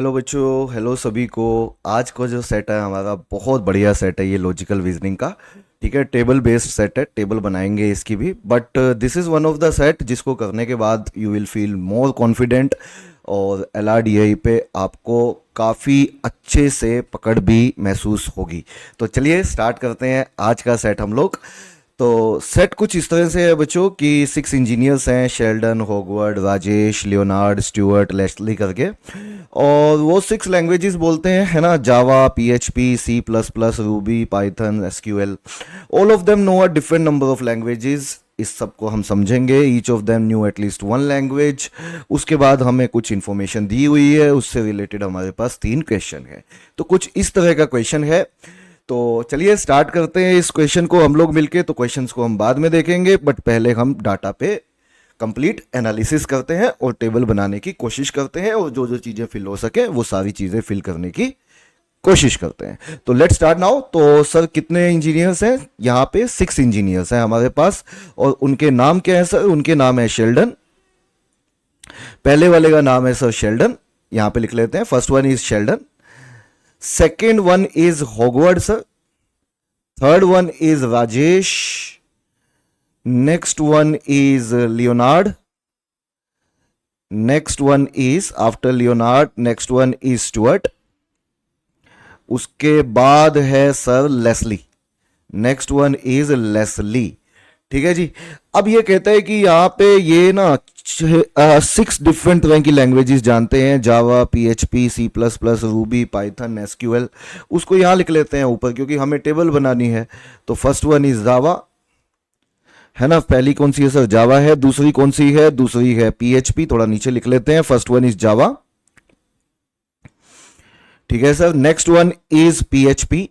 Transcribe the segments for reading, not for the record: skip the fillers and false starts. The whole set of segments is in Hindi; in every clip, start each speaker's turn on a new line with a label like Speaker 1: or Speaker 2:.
Speaker 1: हेलो बच्चों, हेलो सभी को। आज का जो सेट है हमारा बहुत बढ़िया सेट है, ये लॉजिकल रीजनिंग का। ठीक है, टेबल बेस्ड सेट है, टेबल बनाएंगे इसकी भी। But this is one of the set जिसको करने के बाद you will feel more confident, और LRDI पे आपको काफ़ी अच्छे से पकड़ भी महसूस होगी। तो चलिए स्टार्ट करते हैं आज का सेट हम लोग। तो सेट कुछ इस तरह से है बच्चों कि 6 इंजीनियर्स हैं, Sheldon, Howard, Rajesh, Leonard, Stuart, Leslie करके। और वो 6 लैंग्वेजेस बोलते हैं, है ना, Java, PHP, C++, Ruby, Python, SQL। All of them know a different number of languages. इस सब को हम समझेंगे, each of them knew at least one language. उसके बाद हमें कुछ इन्फॉर्मेशन दी हुई है, उससे रिलेटेड हमारे पास 3 क्वेश्चन है। तो कुछ इस तरह का क्वेश्चन है। तो चलिए स्टार्ट करते हैं इस क्वेश्चन को हम लोग मिलके। तो क्वेश्चंस को हम बाद में देखेंगे, बट पहले हम डाटा पे कंप्लीट एनालिसिस करते हैं और टेबल बनाने की कोशिश करते हैं, और जो जो चीज़ें फिल हो सके वो सारी चीज़ें फिल करने की कोशिश करते हैं। तो लेट्स स्टार्ट नाउ। तो सर कितने इंजीनियर्स हैं यहाँ पे? 6 इंजीनियर्स हैं हमारे पास। और उनके नाम क्या है सर? उनके नाम है शेल्डन। पहले वाले का नाम है सर शेल्डन, यहाँ पे लिख लेते हैं। First one is Sheldon, second one is Howard sir, third one is Rajesh, next one is Leonard, next one is after Leonard, next one is Stuart. उसके बाद है sir Leslie, next one is Leslie. ठीक है जी। अब ये कहता है कि यहाँ पे ये ना 6 डिफरेंट तरह की लैंग्वेजेस जानते हैं, जावा, PHP, C++, Ruby, Python, SQL। उसको यहाँ लिख लेते हैं ऊपर, क्योंकि हमें टेबल बनानी है। तो फर्स्ट वन इज जावा, है ना। पहली कौन सी है सर? जावा है। दूसरी कौन सी है? दूसरी है PHP। थोड़ा नीचे लिख लेते हैं। फर्स्ट वन इज जावा, ठीक है sir. Next one is PHP,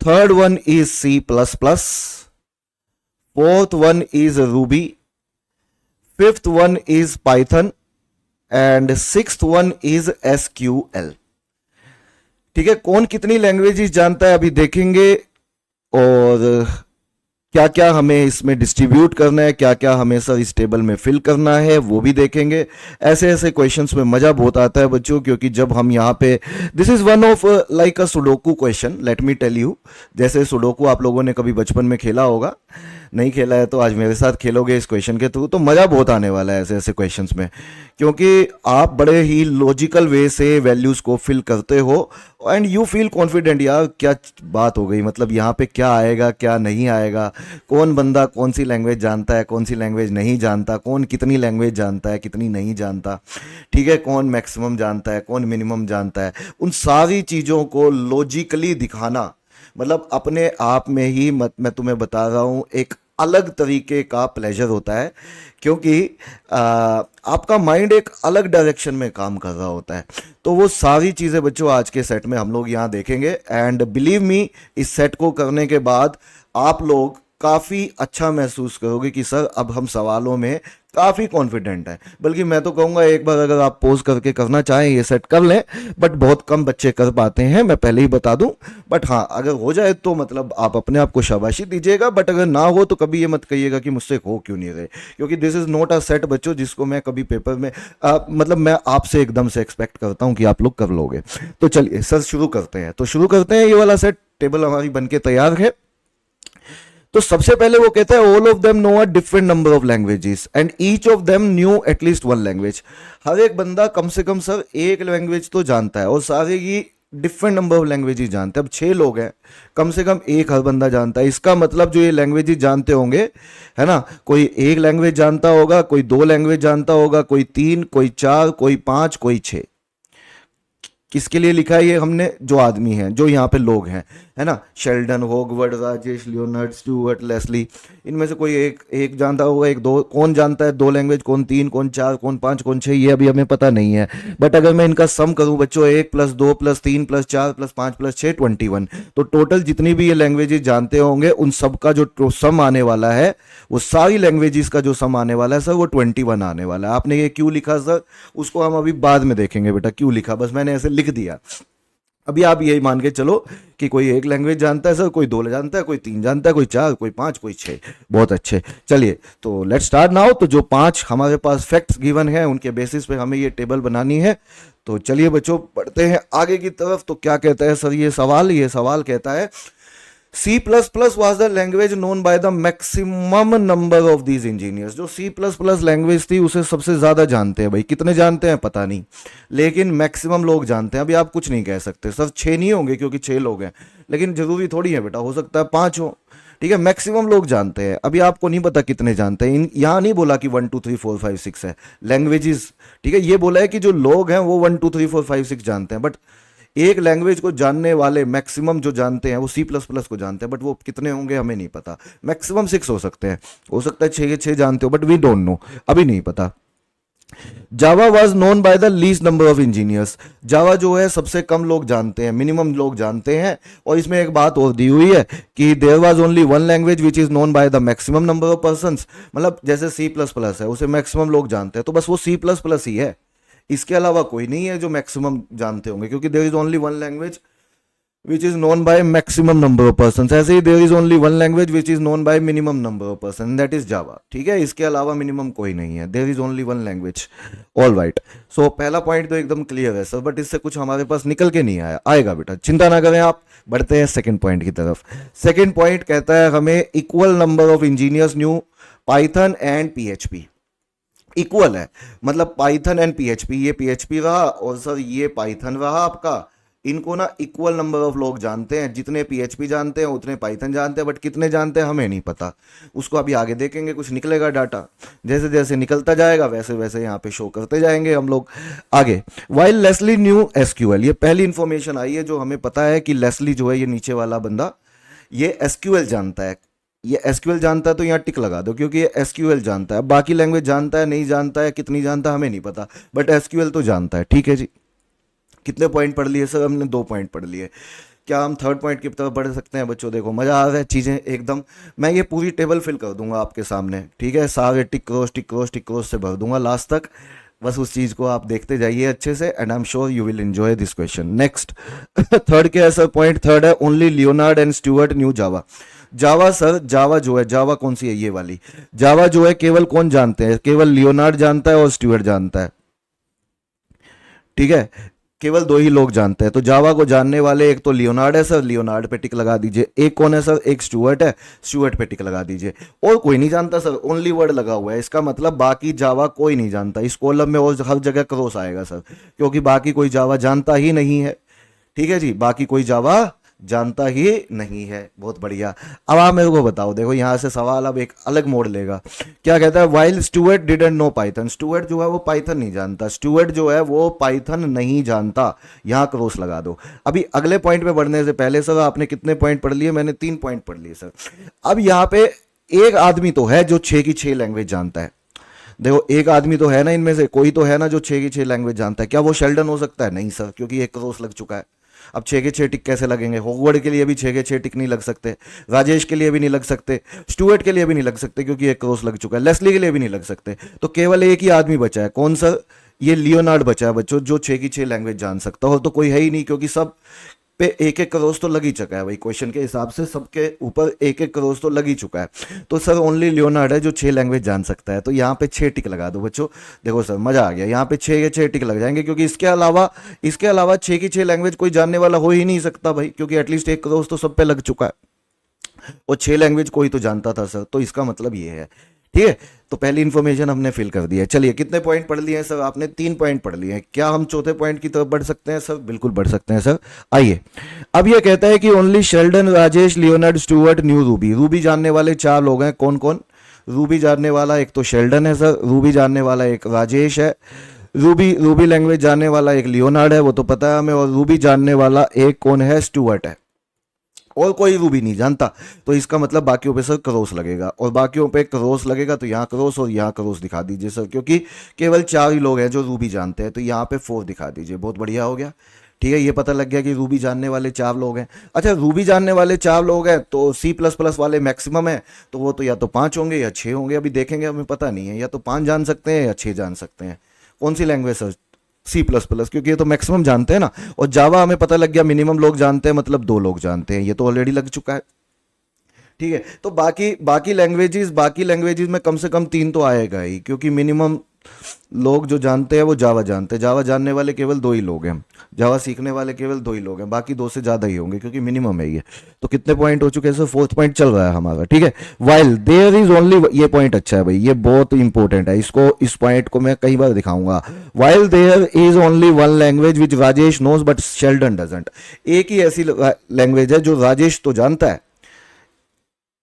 Speaker 1: third one is C++, fourth one is Ruby, fifth one is Python, and sixth one is SQL। ठीक है, कौन कितनी लैंग्वेजेस जानता है अभी देखेंगे, और क्या क्या हमें इसमें डिस्ट्रीब्यूट करना है, क्या क्या हमें सर इस टेबल में फिल करना है, वो भी देखेंगे। ऐसे ऐसे क्वेश्चंस में मजा बहुत आता है बच्चों, क्योंकि जब हम यहाँ पे, this is one of like a sudoku question, let me tell you. जैसे सुडोकू आप लोगों ने कभी बचपन में खेला होगा, नहीं खेला है तो आज मेरे साथ खेलोगे इस क्वेश्चन के थ्रू, तो मज़ा बहुत आने वाला है ऐसे ऐसे क्वेश्चंस में, क्योंकि आप बड़े ही लॉजिकल वे से वैल्यूज़ को फिल करते हो, एंड यू फील कॉन्फिडेंट। यार क्या बात हो गई, मतलब यहाँ पे क्या आएगा क्या नहीं आएगा, कौन बंदा कौन सी लैंग्वेज जानता है, कौन सी लैंग्वेज नहीं जानता, कौन कितनी लैंग्वेज जानता है, कितनी नहीं जानता। ठीक है, कौन मैक्सिमम जानता है, कौन मिनिमम जानता है। उन सारी चीज़ों को लॉजिकली दिखाना, मतलब अपने आप में ही मैं तुम्हें बता रहा हूँ, एक अलग तरीके का प्लेजर होता है, क्योंकि आपका माइंड एक अलग डायरेक्शन में काम कर रहा होता है। तो वो सारी चीज़ें बच्चों आज के सेट में हम लोग यहाँ देखेंगे, एंड बिलीव मी, इस सेट को करने के बाद आप लोग काफ़ी अच्छा महसूस करोगे कि सर अब हम सवालों में काफ़ी कॉन्फिडेंट हैं। बल्कि मैं तो कहूँगा एक बार अगर आप पोज करके करना चाहें ये सेट कर लें, बट बहुत कम बच्चे कर पाते हैं, मैं पहले ही बता दूं। बट हाँ, अगर हो जाए तो मतलब आप अपने आप को शाबाशी दीजिएगा, बट अगर ना हो तो कभी ये मत कहिएगा कि मुझसे हो क्यों नहीं रहे, क्योंकि this is not a set बच्चों जिसको मैं कभी पेपर में मतलब मैं आपसे एकदम से एक्सपेक्ट करता हूँ कि आप लोग कर लोगे। तो चलिए सर शुरू करते हैं। तो शुरू करते हैं, ये वाला सेट टेबल हमारी बन के तैयार है। तो सबसे पहले वो कहता है all of them know a different number of languages and each of them knew at least one language. हर एक बंदा कम से कम सर एक लैंग्वेज तो जानता है, और सारे ही डिफरेंट नंबर ऑफ लैंग्वेजेस जानते हैं। अब 6 लोग हैं, कम से कम एक हर बंदा जानता है। इसका मतलब जो ये लैंग्वेजेस जानते होंगे, है ना, कोई एक लैंग्वेज जानता होगा, कोई 2 लैंग्वेज जानता होगा, कोई 3, कोई 4, कोई 5, कोई 6। किसके लिए लिखा है ये हमने? जो आदमी हैं, जो यहाँ पे लोग हैं, है ना, Sheldon, Howard, Rajesh, Leonard, Stuart, Leslie. इनमें से कोई एक एक जानता होगा, एक दो। कौन जानता है 2 लैंग्वेज, कौन 3, कौन 4, कौन 5, कौन 6, ये अभी हमें पता नहीं है। बट अगर मैं इनका सम करूं बच्चों, 1 + 2 + 3 + 4 + 5 + 6 21, तो टोटल जितनी भी ये लैंग्वेजेस जानते होंगे उन सब का जो सम आने वाला है, वो सारी लैंग्वेजेस का जो सम आने वाला है सर, वो 21 आने वाला है। आपने ये क्यों लिखा सर, उसको हम अभी बाद में देखेंगे बेटा, क्यों लिखा, बस मैंने ऐसे लिख दिया। अभी आप यही मान के चलो कि कोई एक लैंग्वेज जानता है सर, कोई दो जानता है, कोई तीन जानता है, कोई चार, कोई पांच, कोई छः। बहुत अच्छे, चलिए तो लेट्स स्टार्ट नाउ। तो जो पांच हमारे पास फैक्ट्स गिवन है उनके बेसिस पे हमें ये टेबल बनानी है। तो चलिए बच्चों बढ़ते हैं आगे की तरफ। तो क्या कहता है सर ये सवाल कहता है C++ was the language known by the maximum number of these engineers। जो C++ लैंग्वेज थी उसे सबसे ज्यादा जानते हैं भाई। कितने जानते हैं पता नहीं, लेकिन मैक्सिमम लोग जानते हैं। अभी आप कुछ नहीं कह सकते सर 6 नहीं होंगे क्योंकि 6 लोग हैं, लेकिन जरूरी थोड़ी है बेटा, हो सकता है 5 हो। ठीक है, मैक्सिमम लोग जानते हैं। अभी आपको नहीं पता कितने जानते हैं। यहाँ नहीं बोला कि 1 2 3 4 5 6 है लैंग्वेजेस। ठीक है, ये बोला है कि जो लोग हैं वो 1 2 3 4 5 6 जानते हैं, बट एक लैंग्वेज को जानने वाले मैक्सिमम जो जानते हैं वो C++ को जानते हैं, बट वो कितने होंगे हमें नहीं पता। मैक्सिमम 6 हो सकते हैं, हो सकता है 6 के 6 जानते हो, बट वी डोंट नो, अभी नहीं पता। Java was known by the least number of engineers. Java जो है सबसे कम लोग जानते हैं, मिनिमम लोग जानते हैं। और इसमें एक बात और दी हुई है कि there was only one language which is known by the maximum number of persons. मतलब जैसे C++ है उसे मैक्सिमम लोग जानते हैं, तो बस वो C++ ही है, इसके अलावा कोई नहीं है जो मैक्सिमम जानते होंगे, क्योंकि there is only one language which is known by maximum number of person. ऐसे ही there is only one language which is known by minimum number of person, that is Java. ठीक है, इसके अलावा मिनिमम कोई नहीं है, there is only one language. All right, so पहला पॉइंट तो एकदम क्लियर है सर, बट इससे कुछ हमारे पास निकल के नहीं आया, आएगा बेटा, चिंता ना करें आप। बढ़ते हैं सेकेंड पॉइंट की तरफ। सेकेंड पॉइंट कहता है हमें equal number of engineers new Python and PHP। Equal है मतलब पाइथन एंड PHP, ये PHP रहा और सर ये पाइथन रहा आपका। इनको ना इक्वल नंबर ऑफ लोग जानते हैं, जितने PHP जानते हैं उतने पाइथन जानते हैं, बट कितने जानते हैं हमें नहीं पता। उसको अभी आगे देखेंगे, कुछ निकलेगा डाटा, जैसे जैसे निकलता जाएगा वैसे वैसे यहाँ पे शो करते जाएंगे हम लोग आगे। वाइल लेस्ली न्यू SQL, ये पहली इंफॉर्मेशन आई है जो हमें पता है कि लेस्ली जो है ये नीचे वाला बंदा ये SQL जानता है। ये SQL जानता है तो यहाँ टिक लगा दो, क्योंकि ये SQL जानता है। बाकी लैंग्वेज जानता है नहीं जानता है, कितनी जानता है हमें नहीं पता, बट SQL तो जानता है। ठीक है जी, कितने पॉइंट पढ़ लिए सर हमने? 2 पॉइंट पढ़ लिए। क्या हम थर्ड पॉइंट की तरफ बढ़ सकते हैं बच्चों? देखो मजा आ रहा है चीजें एकदम। मैं ये पूरी टेबल फिल कर दूंगा आपके सामने, ठीक है, सारे tick cross tick cross tick cross से भर दूंगा लास्ट तक। बस उस चीज को आप देखते जाइए अच्छे से, and I am sure you will enjoy this question. Next third क्या है सर? पॉइंट थर्ड है only Leonard and Stuart knew Java. Java sir, Java जो है, जावा कौन सी है? ये वाली जावा जो है केवल कौन जानते हैं? केवल लियोनार्ड जानता है और स्टुअर्ट जानता है। ठीक है, केवल 2 ही लोग जानते हैं। तो जावा को जानने वाले एक तो लियोनार्ड है सर, लियोनार्ड पे टिक लगा दीजिए। एक कौन है सर? एक स्टुअर्ट है, स्टुअर्ट पे टिक लगा दीजिए। और कोई नहीं जानता सर, ओनली वर्ड लगा हुआ है, इसका मतलब बाकी जावा कोई नहीं जानता। इस कॉलम में और हर जगह क्रॉस आएगा सर, क्योंकि बाकी कोई जावा जानता ही नहीं है। ठीक है जी, बाकी कोई जावा जानता ही नहीं है। बहुत बढ़िया। अब आप मेरे को बताओ, देखो यहां से सवाल अब एक अलग मोड़ लेगा। क्या कहता है? While Stuart didn't know Python. Stuart जो है वो पाइथन नहीं जानता, स्टुअर्ट जो है वो पाइथन नहीं जानता। यहां क्रॉस लगा दो। अभी अगले पॉइंट पे बढ़ने से पहले सर आपने कितने पॉइंट पढ़ लिए? मैंने 3 पॉइंट पढ़ लिए सर। अब यहाँ पे एक आदमी तो है जो 6 की 6 लैंग्वेज जानता है। देखो एक आदमी तो है ना, इनमें से कोई तो है ना जो 6 की 6 लैंग्वेज जानता है। क्या वो शेल्डन हो सकता है? नहीं सर, क्योंकि एक क्रॉस लग चुका है। अब 6 के 6 टिक कैसे लगेंगे? हॉगवर्ड के लिए भी 6 के 6 टिक नहीं लग सकते, राजेश के लिए भी नहीं लग सकते, स्टुअर्ट के लिए भी नहीं लग सकते क्योंकि एक क्रॉस लग चुका है, लेस्ली के लिए भी नहीं लग सकते। तो केवल एक ही आदमी बचा है, कौन सा? ये लियोनार्ड बचा है बच्चों, जो 6 की 6 लैंग्वेज जान सकता हो। तो कोई है ही नहीं, क्योंकि सब पे एक एक क्रॉस तो लग ही चुका है भाई। क्वेश्चन के हिसाब से सबके ऊपर एक एक क्रॉस तो लग ही चुका है। तो सर ओनली लियोनार्ड है जो 6 लैंग्वेज जान सकता है। तो यहाँ पे 6 टिक लगा दो बच्चों। देखो सर मजा आ गया, यहाँ पे 6 के 6 टिक लग जाएंगे, क्योंकि इसके अलावा 6 की 6 लैंग्वेज कोई जानने वाला हो ही नहीं सकता भाई, क्योंकि एटलीस्ट एक क्रॉस तो सब पे लग चुका है और 6 लैंग्वेज कोई तो जानता था सर। तो इसका मतलब ये है। ठीक है, तो पहली इंफॉर्मेशन हमने फिल कर दी है। चलिए कितने पॉइंट पढ़ लिए हैं सर आपने? 3 पॉइंट पढ़ लिए हैं। क्या हम चौथे पॉइंट की तरफ बढ़ सकते हैं सर? बिल्कुल बढ़ सकते हैं सर। आइए, अब ये कहता है कि only Sheldon, Rajesh, Leonard, Stuart new Ruby. Ruby जानने वाले 4 लोग हैं, कौन कौन? रूबी जानने वाला एक तो शेल्डन है सर, रूबी जानने वाला एक राजेश है, रूबी लैंग्वेज जानने वाला एक लियोनार्ड है, वो तो पता है हमें, और रूबी जानने वाला एक कौन है? स्टुअर्ट है। और कोई रूबी नहीं जानता। तो इसका मतलब बाकियों पे सर क्रॉस लगेगा, और बाकियों पे क्रॉस लगेगा तो यहाँ क्रॉस और यहाँ क्रॉस दिखा दीजिए सर, क्योंकि केवल 4 ही लोग हैं जो रूबी जानते हैं। तो यहाँ पे 4 दिखा दीजिए। बहुत बढ़िया हो गया। ठीक है, ये पता लग गया कि रूबी जानने वाले 4 लोग हैं। अच्छा, रूबी जानने वाले 4 लोग हैं तो C++ वाले मैक्सिमम है, तो वो तो या तो 5 होंगे या 6 होंगे। अभी देखेंगे, हमें पता नहीं है, या तो 5 जान सकते हैं या 6 जान सकते हैं। कौन सी language sir? C plus plus, क्योंकि ये तो मैक्सिमम जानते हैं ना, और जावा हमें पता लग गया मिनिमम लोग जानते हैं, मतलब 2 लोग जानते हैं, ये तो ऑलरेडी लग चुका है। ठीक है, तो बाकी लैंग्वेजेस में कम से कम 3 तो आएगा ही, क्योंकि मिनिमम लोग जो जानते हैं वो जावा जानते हैं। जावा जानने वाले केवल 2 ही लोग हैं, जावा सीखने वाले केवल 2 ही लोग हैं, बाकी 2 से ज़्यादा ही होंगे, क्योंकि मिनिमम है ये। तो कितने पॉइंट हो चुके हैं सर? 4th पॉइंट चल रहा है हमारा। ठीक है, वाइल देयर इज ओनली, ये पॉइंट अच्छा है भाई, ये बहुत इंपॉर्टेंट है, इस पॉइंट को मैं कई बार दिखाऊंगा। While there is only one language which Rajesh knows but Sheldon doesn't. एक ही ऐसी लैंग्वेज है जो राजेश तो जानता है,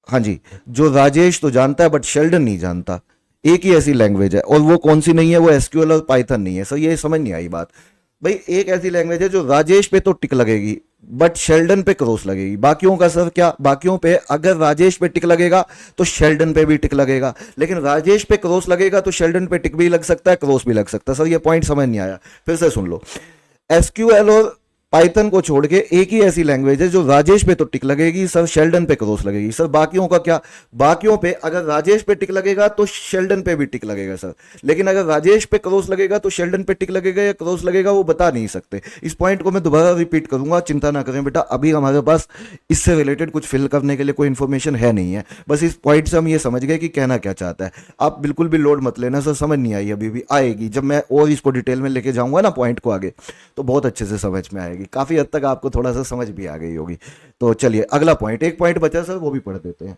Speaker 1: हाँ जी, जो राजेश तो जानता है बट शेल्डन नहीं जानता। एक ही ऐसी लैंग्वेज है, और वो कौन सी नहीं है? वो एसक्यूएल और पाइथन नहीं है। सर ये समझ नहीं आई बात भाई। एक ऐसी लैंग्वेज है जो राजेश पे तो टिक लगेगी बट शेल्डन पे क्रॉस लगेगी। बाकियों का सर क्या? बाकियों पे अगर राजेश पे टिक लगेगा तो शेल्डन पे भी टिक लगेगा, लेकिन राजेश पे क्रॉस लगेगा तो शेल्डन पे टिक भी लग सकता है, क्रॉस भी लग सकता है। सर ये पॉइंट समझ नहीं आया, फिर से सुन लो। एसक्यूएल और पाइथन को छोड़ के एक ही ऐसी लैंग्वेज है जो राजेश पे तो टिक लगेगी सर, शेल्डन पे क्रॉस लगेगी। सर बाकियों का क्या? बाकियों पे अगर राजेश पे टिक लगेगा तो शेल्डन पे भी टिक लगेगा सर, लेकिन अगर राजेश पे क्रॉस लगेगा तो शेल्डन पे टिक लगेगा या क्रॉस लगेगा वो बता नहीं सकते। इस पॉइंट को मैं दोबारा रिपीट करूंगा, चिंता ना करें बेटा, अभी हमारे पास इससे रिलेटेड कुछ फिल करने के लिए कोई इन्फॉर्मेशन है नहीं है। बस इस पॉइंट से हम ये समझ गए कि कहना क्या चाहता है। आप बिल्कुल भी लोड मत लेना सर, समझ नहीं आई अभी भी, आएगी जब मैं और इसको डिटेल में लेके जाऊंगा ना पॉइंट को आगे, तो बहुत अच्छे से समझ में आएगी। काफी हद तक आपको थोड़ा सा समझ भी आ गई होगी। तो चलिए अगला पॉइंट, एक पॉइंट बचा सर, वो भी पढ़ देते हैं।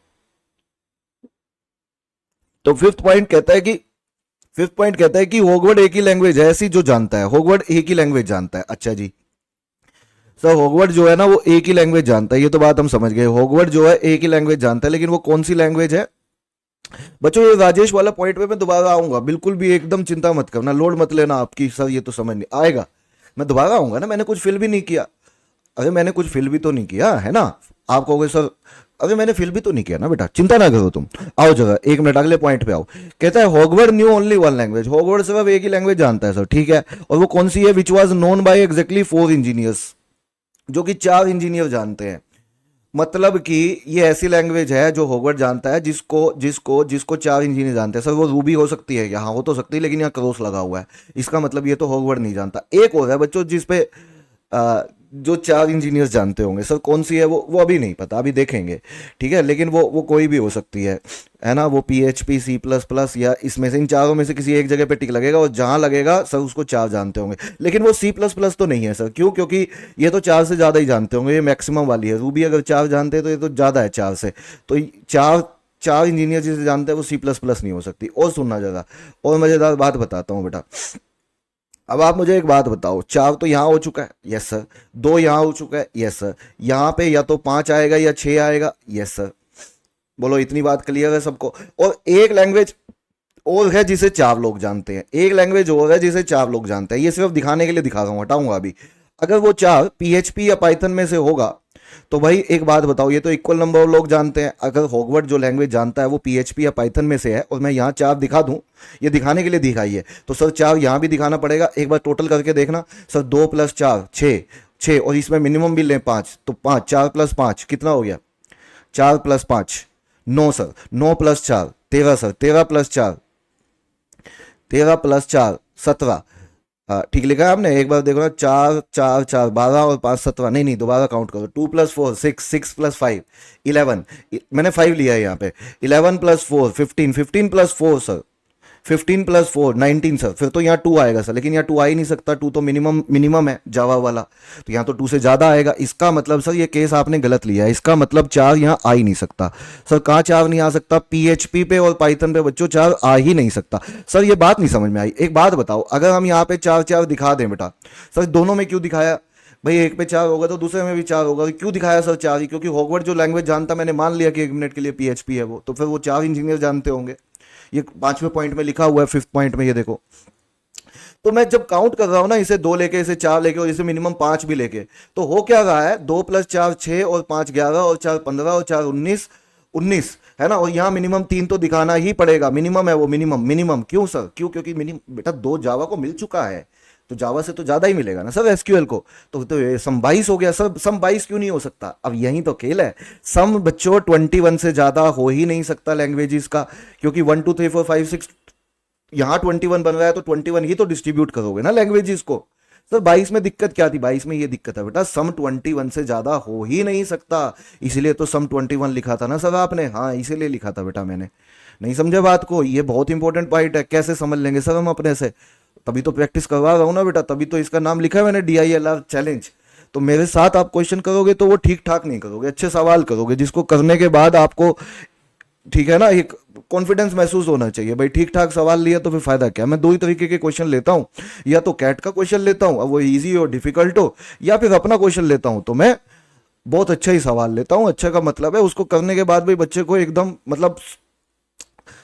Speaker 1: तो फिफ्थ पॉइंट कहता है कि हॉगवर्ड एक ही लैंग्वेज है ऐसी जो जानता है। हॉगवर्ड एक ही लैंग्वेज जानता है। अच्छा जी, सर हॉगवर्ड जो है ना वो एक ही लैंग्वेज जानता है, ये तो बात हम समझ गए। हॉगवर्ड जो है एक ही लैंग्वेज जानता है, लेकिन वो कौन सी लैंग्वेज है? बच्चों ये राजेश वाला पॉइंट पे मैं दोबारा आऊंगा, बिल्कुल भी एकदम चिंता मत करना, लोड मत लेना आपकी, सर ये तो समझ नहीं आएगा। मैं दोबारा आऊंगा ना, मैंने कुछ फिल भी नहीं किया। अरे मैंने कुछ फिल भी तो नहीं किया है ना। आप कहोगे सर अरे मैंने फिल भी तो नहीं किया ना बेटा, चिंता ना करो तुम। आओ जगह, एक मिनट अगले पॉइंट पे आओ। कहता है Hogwarts new only one language. Hogwarts सिर्फ एक ही लैंग्वेज जानता है सर, ठीक है, और वो कौन सी है? Which was known bye exactly 4 engineers, जो कि 4 इंजीनियर जानते हैं। मतलब कि ये ऐसी लैंग्वेज है जो हॉगवर्ड जानता है, जिसको जिसको जिसको 4 इंजीनियर जानते हैं। सर वो रूबी हो सकती है क्या? हाँ हो तो सकती है, लेकिन यहाँ क्रॉस लगा हुआ है, इसका मतलब ये तो हॉगवर्ड नहीं जानता। एक और है बच्चों जिसपे जो 4 इंजीनियर्स जानते होंगे। सर कौन सी है वो अभी नहीं पता, अभी देखेंगे, ठीक है, लेकिन वो कोई भी हो सकती है ना। वो PHP C++ या इसमें से इन चारों में से किसी एक जगह पे टिक लगेगा, और जहां लगेगा सर उसको 4 जानते होंगे। लेकिन वो C++ तो नहीं है सर, क्यों? क्योंकि ये तो 4 से ज़्यादा ही जानते होंगे, ये मैक्सिमम वाली है। रूबी अगर 4 जानते हैं तो ये तो ज़्यादा है 4 से, तो चार चार इंजीनियर जिसे जानते हैं वो C++ नहीं हो सकती। और सुनना जरा, और मज़ेदार बात बताता हूँ बेटा। अब आप मुझे एक बात बताओ, 4 तो यहाँ हो चुका है, यस सर। 2 यहाँ हो चुका है, यस सर। यहाँ पे या तो 5 आएगा या 6 आएगा, यस सर। बोलो इतनी बात क्लियर है सबको? और एक लैंग्वेज और है जिसे 4 लोग जानते हैं, एक लैंग्वेज और है जिसे 4 लोग जानते हैं। ये सिर्फ दिखाने के लिए दिखा रहा हूँ, हटाऊंगा अभी। अगर वो 4 PHP या पाइथन में से होगा तो भाई एक बात बताओ, ये तो इक्वल नंबर ऑफ लोग जानते हैं। अगर हॉगवर्ड जो लैंग्वेज जानता है वो PHP या पाइथन में से है, और मैं यहाँ 4 दिखा दूं, ये दिखाने के लिए दिखाई है, तो सर 4 यहाँ भी दिखाना पड़ेगा। एक बार टोटल करके देखना सर, 2 + 4 6, और इसमें मिनिमम भी लें 5, तो 5, 4 + 5 कितना हो गया? 4 + 5 9 सर। 9 + 4 13 सर। 13 + 4 17। ठीक लिखा है आपने? एक बार देखो ना, 4 4 4 12 और 5 17। नहीं नहीं, दोबारा काउंट करो। 2 + 4 6, 6 + 5 11। मैंने 5 लिया है यहाँ पे। 11 + 4 15, 15 + 4 सर 15 + 4 19 सर। फिर तो यहाँ 2 आएगा सर, लेकिन यहाँ 2 आ ही नहीं सकता, 2 तो मिनिमम है जावा वाला, तो यहाँ तो 2 से ज़्यादा आएगा। इसका मतलब सर ये केस आपने गलत लिया है, इसका मतलब 4 यहाँ आ ही नहीं सकता। सर कहाँ 4 नहीं आ सकता? PHP पे और पाइथन पे बच्चों 4 आ ही नहीं सकता। सर ये बात नहीं समझ में आई। एक बात बताओ, अगर हम यहाँ पे 4 4 दिखा दें बेटा, सर दोनों में क्यों दिखाया भाई? एक पे 4 होगा तो दूसरे में भी 4 होगा, क्यों दिखाया सर 4 ही? क्योंकि हॉगवर्ड जो लैंग्वेज जानता, मैंने मान लिया कि 1 मिनट के लिए PHP है वो, तो फिर वो 4 इंजीनियर जानते होंगे। ये 5वें पॉइंट में लिखा हुआ है, 5th पॉइंट में, ये देखो। तो मैं जब काउंट कर रहा हूं ना, इसे 2 लेके, इसे 4 लेके, और इसे मिनिमम 5 भी लेके, तो हो क्या रहा है? 2 + 4 6 और 5 11 और 4 15 और 4 19 है ना। और यहाँ मिनिमम 3 तो दिखाना ही पड़ेगा, मिनिमम है वो, मिनिमम। क्यों सर? क्यों? क्योंकि मिनिमम बेटा 2 जावा को मिल चुका है, तो जावा से तो ज्यादा ही मिलेगा ना सर एसक्यूएल को। तो ये सम 22 हो गया सर। सम 22 क्यों नहीं हो सकता? अब यही तो खेल है। सम बच्चों 21 से ज्यादा हो ही नहीं सकता लैंग्वेजेस का, क्योंकि 1 2 3 4 5 6 यहां 21 बन रहा है तो 21 ही तो डिस्ट्रीब्यूट करोगे ना लैंग्वेजेस को। सर 22 में दिक्कत क्या थी, 22 में ये दिक्कत है बेटा, सम 21 से ज्यादा हो ही नहीं सकता, इसीलिए तो सम 21 लिखा था ना सर आपने। हाँ इसीलिए लिखा था बेटा मैंने, नहीं समझे बात को, ये बहुत इंपॉर्टेंट पॉइंट है। कैसे समझ लेंगे सर हम अपने से, तभी तो प्रैक्टिस करवा रहा हूं ना बेटा, तभी तो इसका नाम लिखा है मैंने DILR चैलेंज। तो मेरे साथ आप क्वेश्चन करोगे तो वो ठीक ठाक नहीं करोगे, अच्छे सवाल करोगे जिसको करने के बाद आपको, ठीक है ना, एक कॉन्फिडेंस महसूस होना चाहिए भाई ठीक ठाक सवाल लिया तो फिर फायदा क्या। मैं दो ही तरीके के क्वेश्चन लेता हूं, या तो कैट का क्वेश्चन लेता हूं, अब वो इजी हो डिफिकल्ट हो, या फिर अपना क्वेश्चन लेता हूं। तो मैं बहुत अच्छा ही सवाल लेता हूं, अच्छा का मतलब है उसको करने के बाद भाई बच्चे को एकदम मतलब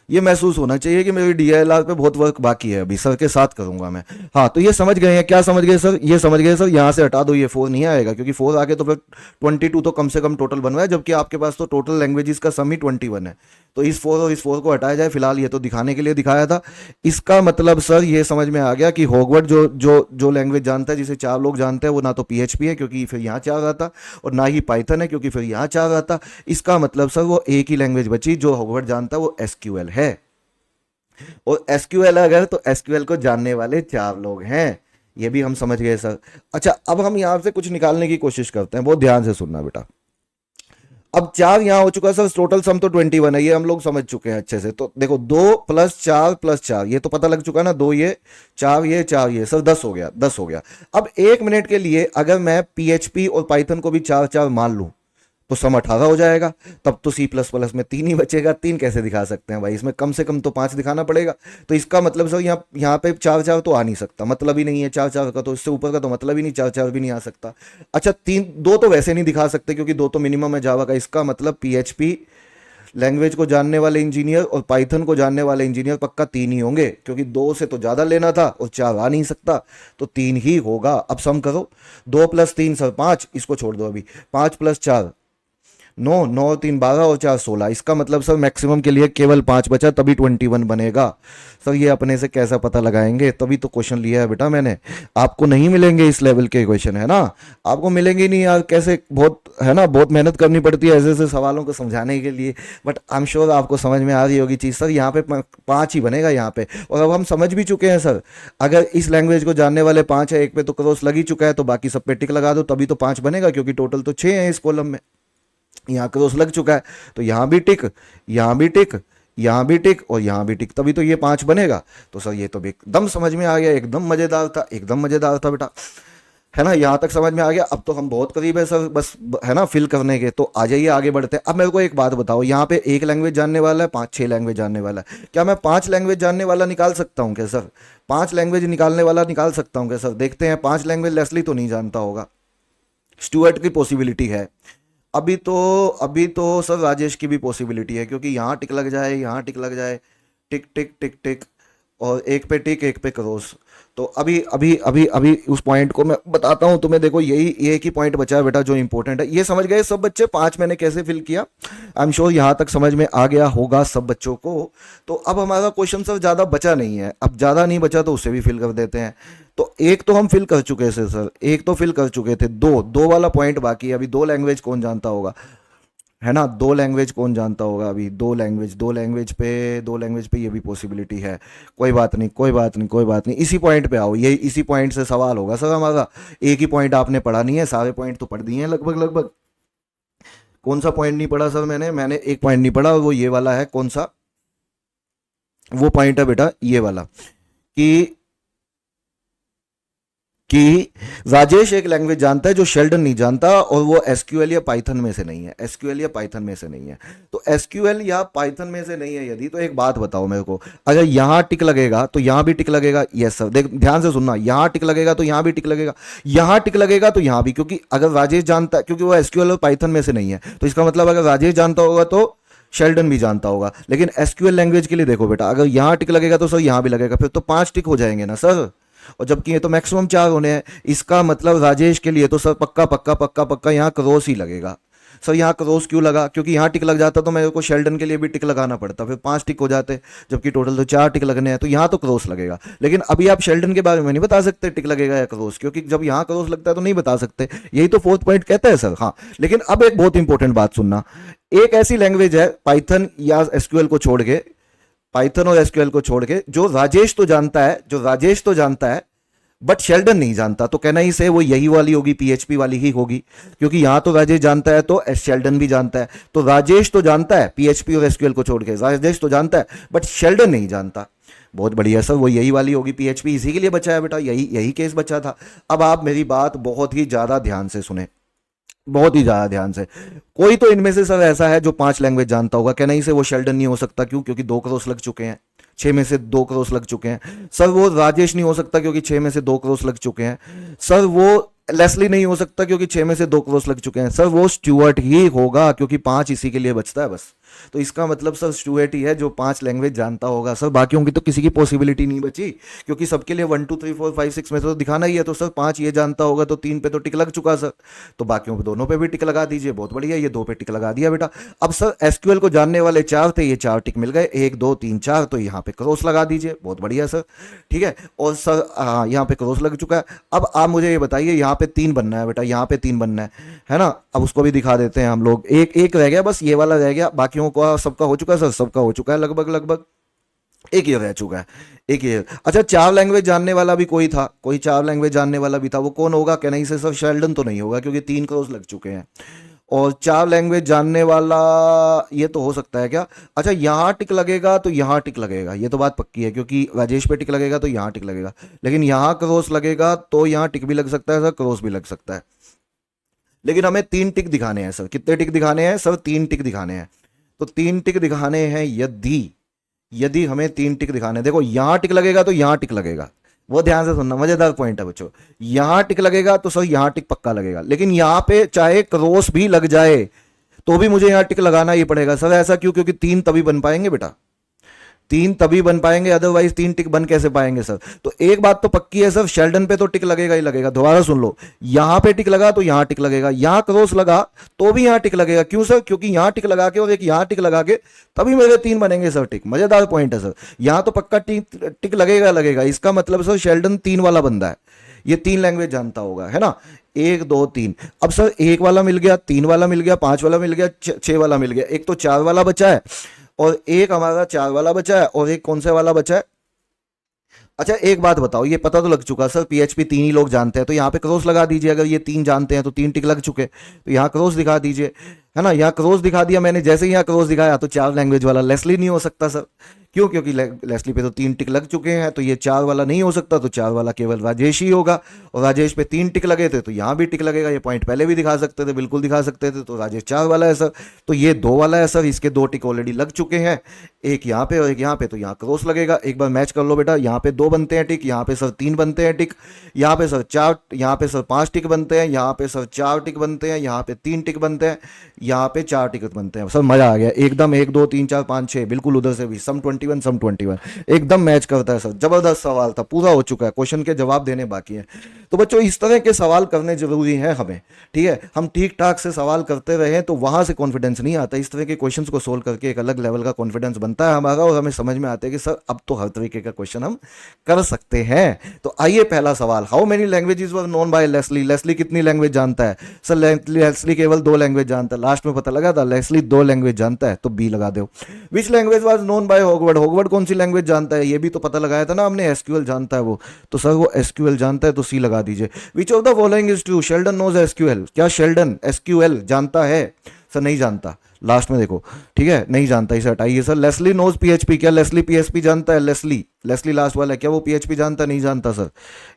Speaker 1: ये महसूस होना चाहिए कि मेरी DILR पे बहुत वर्क बाकी है, अभी सर के साथ करूंगा मैं। हाँ तो ये समझ गए हैं, क्या समझ गए सर, ये समझ गए सर, यहाँ से हटा दो, ये 4 नहीं आएगा क्योंकि 4 आगे तो फिर 22 तो कम से कम टोटल बन रहा है, जबकि आपके पास तो टोटल लैंग्वेजेस का सम ही 21 है। तो इस 4 और इस 4 को हटाया जाए, फिलहाल ये तो दिखाने के लिए दिखाया था। इसका मतलब सर ये समझ में आ गया कि हॉगवर्ड जो जो जो लैंग्वेज जानता है, जिसे 4 लोग जानते हैं, वो ना तो PHP है क्योंकि फिर यहाँ 4 आता, और ना ही पाइथन है क्योंकि फिर यहाँ 4 आता। इसका मतलब सर वो एक ही लैंग्वेज बची जो हॉगवर्ड जानता है, वो SQL है। और SQL अगर, तो SQL को जानने वाले 4 लोग हैं, ये भी हम समझ गए सर। अच्छा अब हम यहां से कुछ निकालने की कोशिश करते हैं, बहुत ध्यान से सुनना बेटा। अब 4 यहां हो चुका सर, टोटल सम तो 21 है, ये हम लोग समझ चुके हैं अच्छे से। तो देखो 2 + 4 ये तो पता लग चुका ना, 2 ये 4 ये 4 ये, सर 10 हो गया, 10 हो गया। अब 1 मिनट के लिए अगर मैं PHP और पाइथन को भी 4 मान लूं तो सम 18 हो जाएगा। तब तो C++ में 3 ही बचेगा, 3 कैसे दिखा सकते हैं भाई, इसमें कम से कम तो 5 दिखाना पड़ेगा। तो इसका मतलब सर यहाँ पे 4 तो आ नहीं सकता, मतलब ही नहीं है 4 का, तो इससे ऊपर का तो मतलब ही नहीं, 4 भी नहीं आ सकता। अच्छा 2 तो वैसे नहीं दिखा सकते क्योंकि 2 तो मिनिमम है जावा का। इसका मतलब PHP लैंग्वेज को जानने वाले इंजीनियर और पाइथन को जानने वाले इंजीनियर पक्का 3 ही होंगे, क्योंकि 2 से तो ज़्यादा लेना था और 4 आ नहीं सकता, तो 3 ही होगा। अब सम करो, 2 + 3 सर 5, इसको छोड़ दो अभी, 5 + 4 9, 9 और 3 12 और 4 16। इसका मतलब सर मैक्सिमम के लिए केवल 5 बचा, तभी 21 बनेगा। सर ये अपने से कैसा पता लगाएंगे, तभी तो क्वेश्चन लिया है बेटा मैंने। आपको नहीं मिलेंगे इस लेवल के क्वेश्चन, है ना, आपको मिलेंगे नहीं यार, कैसे, बहुत है ना, बहुत मेहनत करनी पड़ती है ऐसे ऐसे सवालों को समझाने के लिए। बट आई एम श्योर आपको समझ में आ रही होगी चीज़। सर यहाँ पे 5 ही बनेगा यहाँ पे, और अब हम समझ भी चुके हैं सर, अगर इस लैंग्वेज को जानने वाले 5 है, एक पे तो क्रॉस लग ही चुका है, तो बाकी सब पे टिक लगा दो, तभी तो 5 बनेगा, क्योंकि टोटल तो 6 है इस कॉलम में। यहाँ क्रॉस लग चुका है तो यहाँ भी टिक, यहाँ भी टिक, यहाँ भी टिक और यहाँ भी टिक, तभी तो ये 5 बनेगा। तो सर ये तो एकदम समझ में आ गया, एकदम मजेदार था, एकदम मजेदार था बेटा, है ना, यहाँ तक समझ में आ गया। अब तो हम बहुत करीब है सर, बस है ना फिल करने के। तो आ जाइए आगे बढ़ते हैं। अब मेरे को एक बात बताओ, यहाँ पे एक लैंग्वेज जानने वाला है, 5-6 लैंग्वेज जानने वाला है, क्या मैं 5 लैंग्वेज जानने वाला निकाल सकता हूँ क्या सर, 5 लैंग्वेज निकालने वाला निकाल सकता हूँ क्या सर? देखते हैं। 5 लैंग्वेज लेस्ली तो नहीं जानता होगा, स्टुअर्ट की पॉसिबिलिटी है, अभी तो सर राजेश की भी पॉसिबिलिटी है, क्योंकि यहाँ टिक लग जाए, यहाँ टिक लग जाए, टिक टिक टिक टिक, और एक पे टिक एक पे क्रॉस। तो अभी अभी अभी अभी उस पॉइंट को मैं बताता हूँ तुम्हें। देखो यही एक ही पॉइंट बचा है बेटा जो इंपॉर्टेंट है। ये समझ गए सब बच्चे 5 मैंने कैसे फिल किया? आई एम श्योर यहाँ तक समझ में आ गया होगा सब बच्चों को। तो अब हमारा क्वेश्चन सर ज़्यादा बचा नहीं है, अब ज़्यादा नहीं बचा तो उससे भी फिल कर देते हैं। तो एक तो हम फिल कर चुके थे सर, एक तो फिल कर चुके थे, दो वाला पॉइंट बाकी है अभी। 2 लैंग्वेज कौन जानता होगा, है ना, 2 लैंग्वेज कौन जानता होगा अभी? 2 लैंग्वेज पे ये भी पॉसिबिलिटी है। कोई बात नहीं, कोई बात नहीं, कोई बात नहीं, इसी पॉइंट पे आओ, ये इसी पॉइंट से सवाल होगा सर हमारा। एक ही पॉइंट आपने पढ़ा नहीं है, सारे पॉइंट तो पढ़ दिए हैं लगभग लगभग। कौन सा पॉइंट नहीं पढ़ा सर मैंने एक पॉइंट नहीं पढ़ा, और वो ये वाला है। कौन सा वो पॉइंट है बेटा? ये वाला, कि कि राजेश एक लैंग्वेज जानता है जो शेल्डन नहीं जानता, और वो एसक्यूएल या पाइथन में से नहीं है, एसक्यूएल या पाइथन में से नहीं है। तो एसक्यूएल या पाइथन में से नहीं है यदि, तो एक बात बताओ मेरे को, अगर यहां टिक लगेगा तो यहां भी टिक लगेगा? यस सर, देख ध्यान से सुनना, यहां टिक लगेगा तो यहां भी टिक लगेगा, यहां टिक लगेगा तो यहां भी, क्योंकि अगर राजेश जानता है, क्योंकि वो एसक्यूएल और पाइथन में से नहीं है, तो इसका मतलब अगर राजेश जानता होगा तो शेल्डन भी जानता होगा। लेकिन एसक्यूएल लैंग्वेज के लिए देखो बेटा, अगर यहां टिक लगेगा तो सर यहां भी लगेगा, फिर तो 5 टिक हो जाएंगे ना सर, और जबकि ये तो मैक्सिमम 4 होने हैं। इसका मतलब राजेश के लिए तो सर पक्का पक्का पक्का पक्का यहाँ क्रॉस ही लगेगा। सर यहाँ क्रॉस क्यों लगा? क्योंकि यहाँ टिक लग जाता तो मेरे को शेल्डन के लिए भी टिक लगाना पड़ता, फिर 5 टिक हो जाते, जबकि टोटल तो 4 टिक लगने हैं, तो यहाँ तो क्रॉस लगेगा। लेकिन अभी आप शेल्डन के बारे में नहीं बता सकते टिक लगेगा या क्रॉस, क्योंकि जब यहाँ क्रॉस लगता है तो नहीं बता सकते। यही तो 4th पॉइंट कहता है सर। हाँ, लेकिन अब एक बहुत इंपॉर्टेंट बात सुनना, एक ऐसी लैंग्वेज है पाइथन या एसक्यूएल को छोड़ के पाइथन और एसक्यूएल को छोड़ के, जो राजेश तो जानता है बट शेल्डन नहीं जानता, तो कहना ही से वो यही वाली होगी, पीएचपी वाली ही होगी, क्योंकि यहां तो राजेश जानता है तो शेल्डन भी जानता है। तो राजेश तो जानता है पीएचपी और एसक्यूएल को छोड़ के, राजेश तो जानता है बट शेल्डन नहीं जानता। बहुत बढ़िया सर, वो यही वाली होगी, पीएचपी इसी के लिए बचा है बेटा, यही यही केस बचा था। अब आप मेरी बात बहुत ही ज्यादा ध्यान से सुने, बहुत ही ज्यादा ध्यान से। कोई तो इनमें से सर ऐसा है जो 5 लैंग्वेज जानता होगा, क्या नहीं से वो शेल्डन नहीं हो सकता, क्यों? क्योंकि 2 क्रॉस लग चुके हैं, 6 में से 2 क्रॉस लग चुके हैं। सर वो राजेश नहीं हो सकता क्योंकि 6 में से 2 क्रॉस लग चुके हैं। सर वो लेस्ली नहीं हो सकता क्योंकि 6 में से 2 क्रॉस लग चुके हैं। सर वो स्टुअर्ट ही होगा क्योंकि 5 इसी के लिए बचता है बस। तो इसका मतलब सर स्टुअर्ट ही है जो 5 लैंग्वेज जानता होगा। सर बाकियों की तो किसी की पॉसिबिलिटी नहीं बची, क्योंकि सबके लिए 1 2 3 4 5 6 में तो दिखाना ही है। तो सर 5 ये जानता होगा तो 3 पे तो टिक लग चुका सर, तो बाकियों पे दोनों पे भी टिक लगा दीजिए। बहुत बढ़िया, ये 2 पे टिक लगा दिया बेटा। अब सर एसक्यूएल को जानने वाले 4 थे, ये 4 टिक मिल गए, 1 2 3 4, तो यहाँ पे क्रॉस लगा दीजिए। बहुत बढ़िया सर, ठीक है। और सर हाँ, यहाँ पे क्रॉस लग चुका है। अब आप मुझे ये बताइए, यहाँ पे 3 बनना है बेटा, यहाँ पे 3 बनना है ना। अब उसको भी दिखा देते हैं हम लोग। एक रह गया बस, ये वाला रह गया, बाकियों का सबका हो चुका है सर, सबका हो चुका है लगभग लगभग। एक ये रह चुका है, एक ये। अच्छा, 4 लैंग्वेज जानने वाला भी कोई था, कोई 4 लैंग्वेज जानने वाला भी था, वो कौन होगा? क्या नहीं से सर शेल्डन तो नहीं होगा क्योंकि 3 क्रॉस लग चुके हैं। और 4 लैंग्वेज जानने वाला ये तो हो सकता है क्या? अच्छा, यहाँ टिक लगेगा तो यहाँ टिक लगेगा, ये तो बात पक्की है, क्योंकि राजेश पे टिक लगेगा तो यहाँ टिक लगेगा। लेकिन यहाँ क्रॉस लगेगा तो यहाँ टिक भी लग सकता है सर, क्रॉस भी लग सकता है। लेकिन हमें 3 टिक दिखाने हैं सर। कितने टिक दिखाने हैं सर? 3 टिक दिखाने हैं। तो 3 टिक दिखाने हैं, यदि यदि हमें 3 टिक दिखाने हैं, देखो यहां टिक लगेगा तो यहां टिक लगेगा। वो ध्यान से सुनना, मजेदार पॉइंट है बच्चों। यहां टिक लगेगा तो सर यहां टिक पक्का लगेगा, लेकिन यहां पे चाहे क्रॉस भी लग जाए तो भी मुझे यहां टिक लगाना ही पड़ेगा सर। ऐसा क्यों? क्योंकि 3 तभी बन पाएंगे बेटा, 3 तभी बन पाएंगे, अदरवाइज 3 टिक बन कैसे पाएंगे सर? तो एक बात तो पक्की है सर, शेल्डन पे तो टिक लगेगा ही लगेगा। दोबारा सुन लो, यहां पे टिक लगा तो यहां टिक लगेगा, यहां क्रॉस लगा तो भी यहां टिक लगेगा। क्यों सर? क्योंकि यहां टिक लगा के और एक यहां टिक लगा के तभी मेरे 3 बनेंगे सर टिक। मजेदार पॉइंट है सर, यहां तो पक्का टिक लगेगा लगेगा। इसका मतलब सर शेल्डन 3 वाला बंदा है, ये 3 लैंग्वेज जानता होगा, है ना। 1 2 3। अब सर 1 वाला मिल गया, 3 वाला मिल गया, 5 वाला मिल गया, 6 वाला मिल गया, एक तो 4 वाला बचा है और एक हमारा 4 वाला बचा है, और एक कौन सा वाला बचा है? अच्छा एक बात बताओ, ये पता तो लग चुका सर पीएचपी 3 ही लोग जानते हैं, तो यहाँ पे क्रॉस लगा दीजिए। अगर ये 3 जानते हैं तो 3 टिक लग चुके, तो यहाँ क्रॉस दिखा दीजिए, है ना। यहाँ क्रॉस दिखा दिया मैंने। जैसे ही यहाँ क्रॉस दिखाया तो 4 लैंग्वेज वाला लेस्ली नहीं हो सकता सर। क्यों? क्योंकि लेस्ली पे तो 3 टिक लग चुके हैं, तो ये 4 वाला नहीं हो सकता, तो 4 वाला केवल राजेश ही होगा। और राजेश पे 3 टिक लगे थे तो यहाँ भी टिक लगेगा। ये पॉइंट पहले भी दिखा सकते थे, बिल्कुल दिखा सकते थे। तो राजेश 4 वाला है सर, तो ये 2 वाला है सर, इसके 2 टिक ऑलरेडी लग चुके हैं, एक यहाँ पे और एक यहाँ पे, तो यहाँ क्रॉस लगेगा। एक बार मैच कर लो बेटा, यहाँ पे 2 बनते हैं टिक, यहाँ पे सर 3 बनते हैं टिक, यहाँ पे सर 4, यहाँ पे सर 5 टिक बनते हैं, यहाँ पे सर 4 टिक बनते हैं, यहाँ पे 3 टिक बनते हैं, यहाँ पे 4 टिक बनते हैं। सर मजा आ गया एकदम, 1 2 3 4 5 6 बिल्कुल उधर से भी सम 21 सम 21 एकदम मैच करता है सर। जबरदस्त सवाल था, पूरा हो चुका है, क्वेश्चन के जवाब देने बाकी हैं। तो बच्चों इस तरह के सवाल करने जरूरी हैं हमें, ठीक है। हम ठीक ठाक से सवाल करते रहे तो वहां से कॉन्फिडेंस नहीं आता। इस तरह के क्वेश्चंस को सोल्व करके एक अलग लेवल का कॉन्फिडेंस बनता है हमारा, और हमें समझ में आता है कि सर अब तो हर तरीके का क्वेश्चन हम कर सकते हैं। तो आइए पहला सवाल, how many languages were known by Leslie? Leslie कितनी लैंग्वेज जानता है सर? लेस्ली केवल 2 लैंग्वेज जानता है। लास्ट में पता लगा था लेस्ली 2 लैंग्वेज जानता है, तो बी लगा दो। Which language was known by Hogwarts? Hogwarts कौन सी लैंग्वेज जानता है? ये भी तो पता लगाया था ना हमने, एसक्यूएल जानता है वो, तो सर वो एसक्यूएल जानता है, तो सी लगा दीजिए। Which of the following is true? Sheldon knows SQL? क्या शेल्डन एसक्यूएल जानता है? सर नहीं जानता, लास्ट में देखो, ठीक है, नहीं जानता, इसे हटाइए सर। Leslie knows PHP? क्या लेस्ली पीएचपी जानता है? लेस्ली लास्ट वाला है, क्या वो पीएचपी जानता? नहीं जानता सर,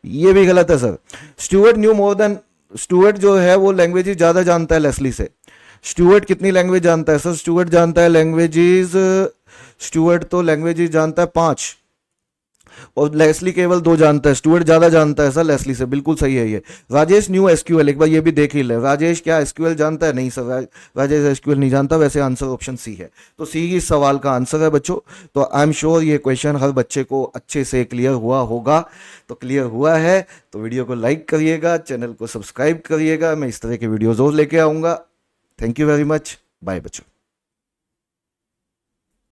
Speaker 1: ये भी गलत है sir. Stuart new more than? Stuart जो है वो लैंग्वेजेस ज्यादा जानता है लेस्ली से। स्टुअर्ट कितनी लैंग्वेज जानता है सर? स्टुअर्ट जानता है लैंग्वेजेस, स्टुअर्ट तो लैंग्वेजेस जानता है 5 और लेस्ली केवल 2 जानता है। स्टुअर्ट ज्यादा जानता है सर लेस्ली से, बिल्कुल सही है ये। Rajesh new SQL? एक बार ये भी देख ही ले, राजेश क्या एसक्यूएल जानता है? नहीं सर, राजेश एसक्यूएल नहीं जानता। वैसे आंसर ऑप्शन सी है, तो सी इस सवाल का आंसर है बच्चों। तो आई एम श्योर ये क्वेश्चन हर बच्चे को अच्छे से क्लियर हुआ होगा। तो क्लियर हुआ है तो वीडियो को लाइक करिएगा, चैनल को सब्सक्राइब करिएगा, मैं इस तरह के वीडियोज और लेके आऊंगा। Thank you very much, bye बच्चों।